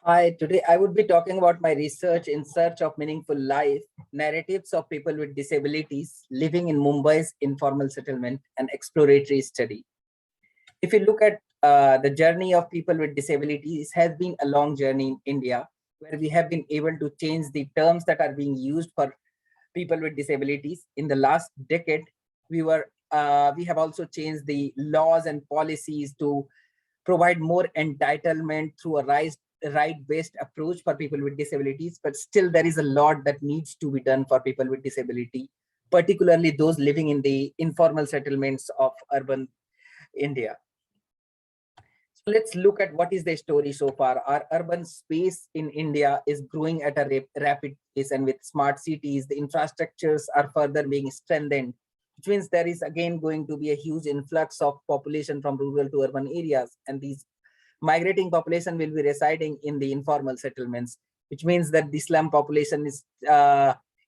Hi, today I would be talking about my research in search of meaningful life, narratives of people with disabilities living in Mumbai's informal settlement and exploratory study. If you look at the journey of people with disabilities, has been a long journey in India, where we have been able to change the terms that are being used for people with disabilities. In the last decade, we have also changed the laws and policies to provide more entitlement through a right-based approach for people with disabilities, but still there is a lot that needs to be done for people with disability, particularly those living in the informal settlements of urban India. So let's look at what is the story so far. Our urban space in India is growing at a rapid pace, and with smart cities, the infrastructures are further being strengthened, which means there is again going to be a huge influx of population from rural to urban areas, and these migrating population will be residing in the informal settlements, which means that the slum population is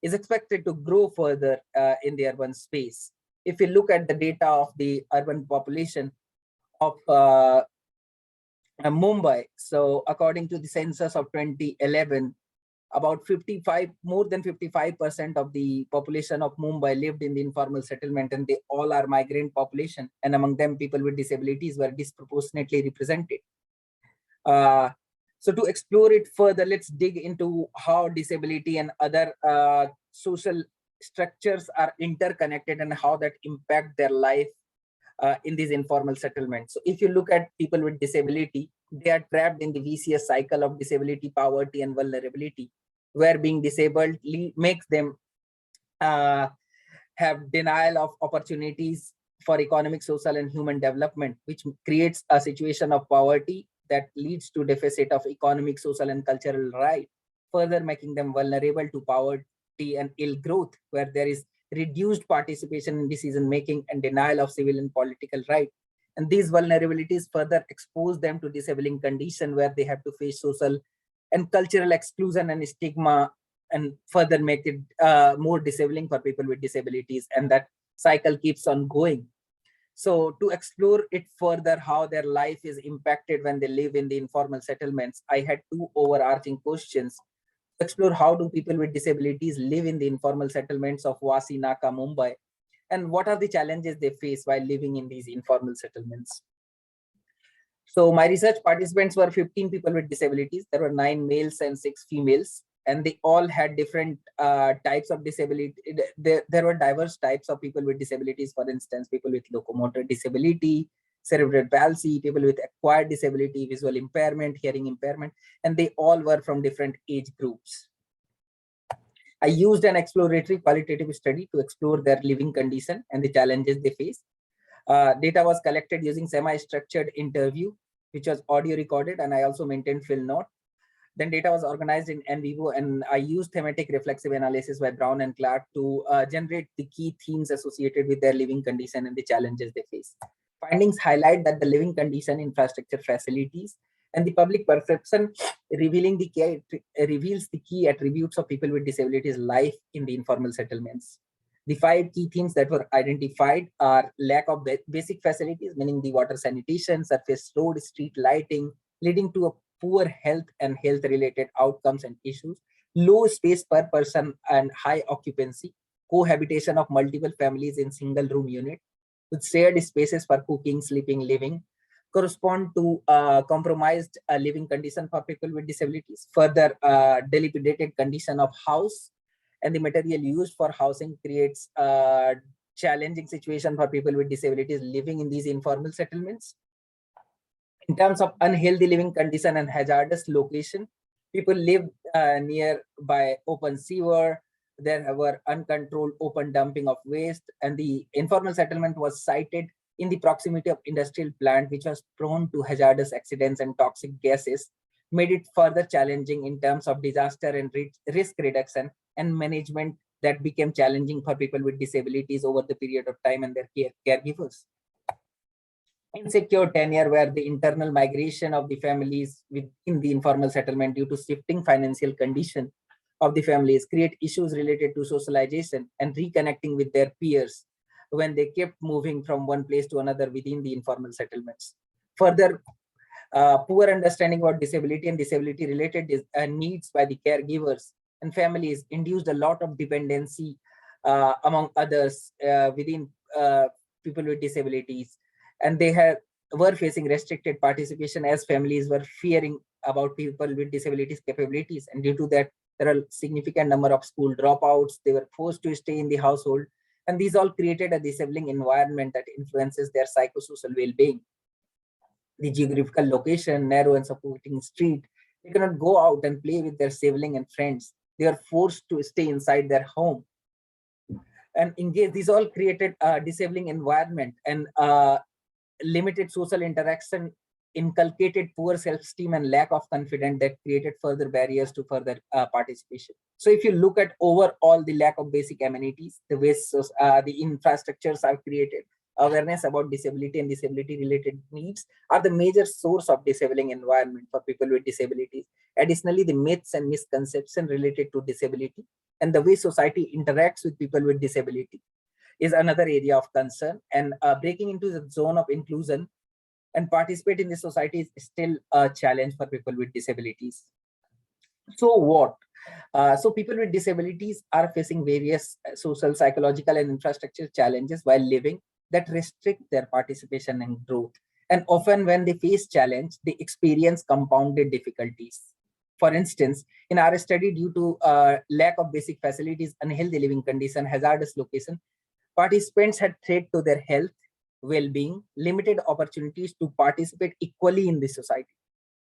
expected to grow further in the urban space. If you look at the data of the urban population of Mumbai, so according to the census of 2011, about more than 55% of the population of Mumbai lived in the informal settlement, and they all are migrant population, and among them people with disabilities were disproportionately represented. So to explore it further, let's dig into how disability and other social structures are interconnected and how that impact their life in these informal settlements. So if you look at people with disability, they are trapped in the vicious cycle of disability, poverty, and vulnerability, where being disabled makes them have denial of opportunities for economic, social, and human development, which creates a situation of poverty that leads to deficit of economic, social, and cultural right, further making them vulnerable to poverty and ill growth, where there is reduced participation in decision making and denial of civil and political right. And these vulnerabilities further expose them to disabling condition, where they have to face social and cultural exclusion and stigma, and further make it more disabling for people with disabilities, and that cycle keeps on going. So to explore it further, how their life is impacted when they live in the informal settlements, I had two overarching questions. Explore how do people with disabilities live in the informal settlements of Wasi, Naka, Mumbai, and what are the challenges they face while living in these informal settlements. So my research participants were 15 people with disabilities. There were 9 males and 6 females, and they all had different types of disability. There were diverse types of people with disabilities. For instance, people with locomotor disability, cerebral palsy, people with acquired disability, visual impairment, hearing impairment, and they all were from different age groups. I used an exploratory qualitative study to explore their living condition and the challenges they face. Data was collected using semi-structured interview, which was audio recorded, and I also maintained field note. Then data was organized in NVivo, and I used thematic reflexive analysis by Brown and Clark to generate the key themes associated with their living condition and the challenges they face. Findings highlight that the living condition, infrastructure, facilities, and the public perception reveals the key attributes of people with disabilities life in the informal settlements. The 5 key themes that were identified are lack of basic facilities, meaning the water, sanitation, surface road, street lighting, leading to a poor health and health-related outcomes and issues, low space per person and high occupancy, cohabitation of multiple families in single-room unit, with shared spaces for cooking, sleeping, living, correspond to compromised living condition for people with disabilities, further dilapidated condition of house, and the material used for housing creates a challenging situation for people with disabilities living in these informal settlements. In terms of unhealthy living condition and hazardous location, people live nearby open sewer. There were uncontrolled open dumping of waste, and the informal settlement was sited in the proximity of industrial plant, which was prone to hazardous accidents and toxic gases, made it further challenging in terms of disaster and risk reduction and management that became challenging for people with disabilities over the period of time and their caregivers. Insecure tenure, where the internal migration of the families within the informal settlement due to shifting financial condition of the families create issues related to socialization and reconnecting with their peers when they kept moving from one place to another within the informal settlements. Further, Poor understanding about disability and disability related needs by the caregivers and families induced a lot of dependency among others within people with disabilities, and were facing restricted participation as families were fearing about people with disabilities capabilities, and due to that there are significant number of school dropouts. They were forced to stay in the household, and these all created a disabling environment that influences their psychosocial well-being. The geographical location, narrow and supporting street, they cannot go out and play with their sibling and friends. They are forced to stay inside their home and engage. These all created a disabling environment, and limited social interaction inculcated poor self-esteem and lack of confidence that created further barriers to further participation. So if you look at overall the lack of basic amenities, the ways the infrastructures are created, awareness about disability and disability related needs are the major source of disabling environment for people with disabilities. Additionally, the myths and misconceptions related to disability and the way society interacts with people with disability is another area of concern, and breaking into the zone of inclusion and participate in the society is still a challenge for people with disabilities. So what? So people with disabilities are facing various social, psychological, and infrastructure challenges while living that restrict their participation and growth. And often when they face challenge, they experience compounded difficulties. For instance, in our study, due to lack of basic facilities, unhealthy living condition, hazardous location, participants had threat to their health, well-being, limited opportunities to participate equally in the society.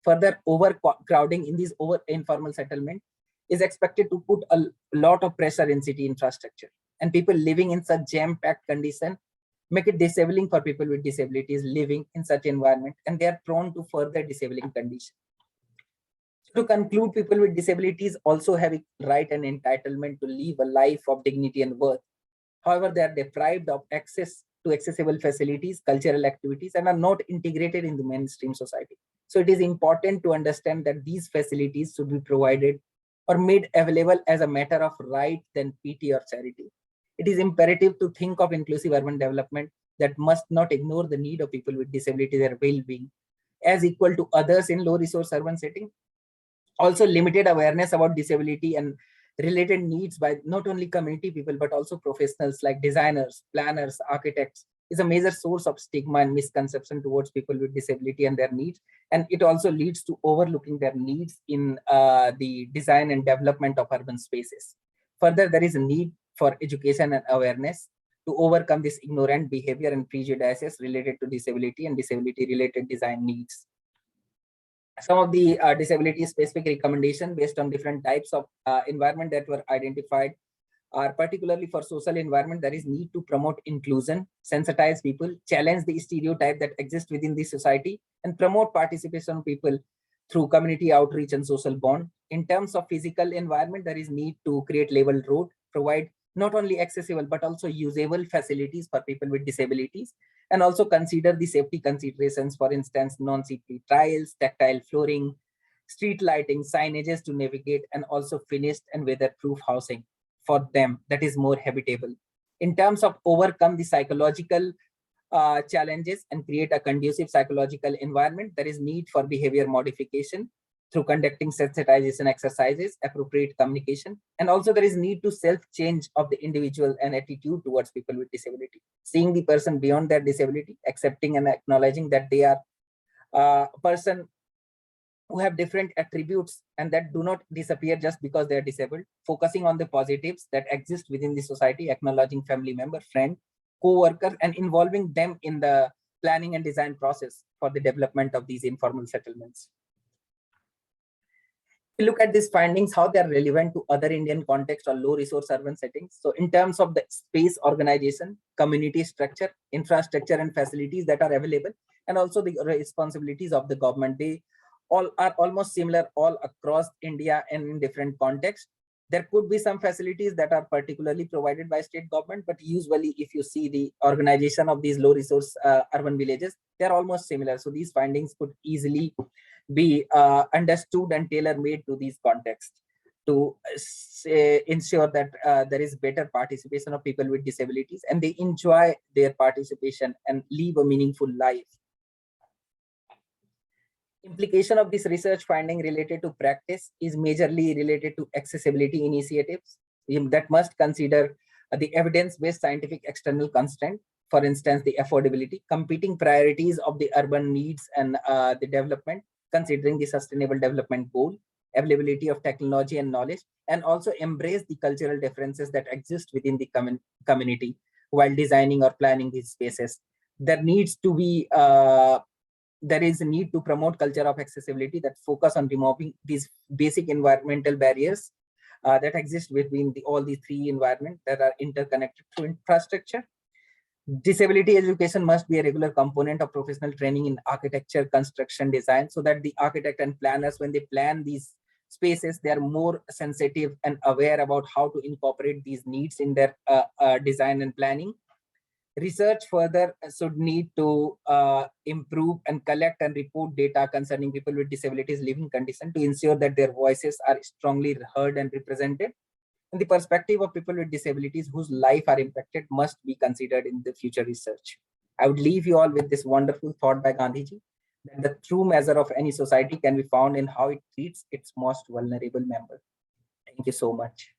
Further, overcrowding in these informal settlement is expected to put a lot of pressure in city infrastructure. And people living in such jam-packed condition make it disabling for people with disabilities living in such environment, and they are prone to further disabling condition. To conclude, people with disabilities also have a right and entitlement to live a life of dignity and worth. However, they are deprived of access to accessible facilities, cultural activities, and are not integrated in the mainstream society. So it is important to understand that these facilities should be provided or made available as a matter of right than pity or charity. It is imperative to think of inclusive urban development that must not ignore the need of people with disabilities and well-being as equal to others in low-resource urban setting. Also, limited awareness about disability and related needs by not only community people but also professionals like designers, planners, architects is a major source of stigma and misconception towards people with disability and their needs, and it also leads to overlooking their needs in the design and development of urban spaces. Further, there is a need for education and awareness to overcome this ignorant behavior and prejudices related to disability and disability related design needs. Some of the disability specific recommendation based on different types of environment that were identified are particularly for social environment. There is need to promote inclusion, sensitize people, challenge the stereotype that exists within the society, and promote participation of people through community outreach and social bond. In terms of physical environment, there is need to create level road, provide not only accessible but also usable facilities for people with disabilities, and also consider the safety considerations, for instance, non-slippery tiles, tactile flooring, street lighting, signages to navigate, and also finished and weatherproof housing for them that is more habitable. In terms of overcome the psychological challenges and create a conducive psychological environment, there is need for behavior modification through conducting sensitization exercises, appropriate communication, and also there is need to self-change of the individual and attitude towards people with disability. Seeing the person beyond their disability, accepting and acknowledging that they are a person who have different attributes and that do not disappear just because they are disabled, focusing on the positives that exist within the society, acknowledging family member, friend, co-worker, and involving them in the planning and design process for the development of these informal settlements. Look at these findings, how they are relevant to other Indian context or low resource urban settings. So in terms of the space organization, community structure, infrastructure and facilities that are available, and also the responsibilities of the government, they all are almost similar all across India and in different contexts. There could be some facilities that are particularly provided by state government, but usually if you see the organization of these low resource urban villages, they're almost similar. So these findings could easily be understood and tailor-made to these contexts to ensure that there is better participation of people with disabilities and they enjoy their participation and live a meaningful life. Implication of this research finding related to practice is majorly related to accessibility initiatives that must consider the evidence-based scientific external constraint, for instance, the affordability, competing priorities of the urban needs and the development, considering the sustainable development goal, availability of technology and knowledge, and also embrace the cultural differences that exist within the community while designing or planning these spaces. There needs to be there is a need to promote culture of accessibility that focus on removing these basic environmental barriers that exist between all these three environments that are interconnected through infrastructure. Disability education must be a regular component of professional training in architecture, construction, design, so that the architect and planners, when they plan these spaces, they are more sensitive and aware about how to incorporate these needs in their design and planning. Research further should need to improve and collect and report data concerning people with disabilities living condition to ensure that their voices are strongly heard and represented. And the perspective of people with disabilities whose life are impacted must be considered in the future research. I would leave you all with this wonderful thought by Gandhiji, that the true measure of any society can be found in how it treats its most vulnerable member. Thank you so much.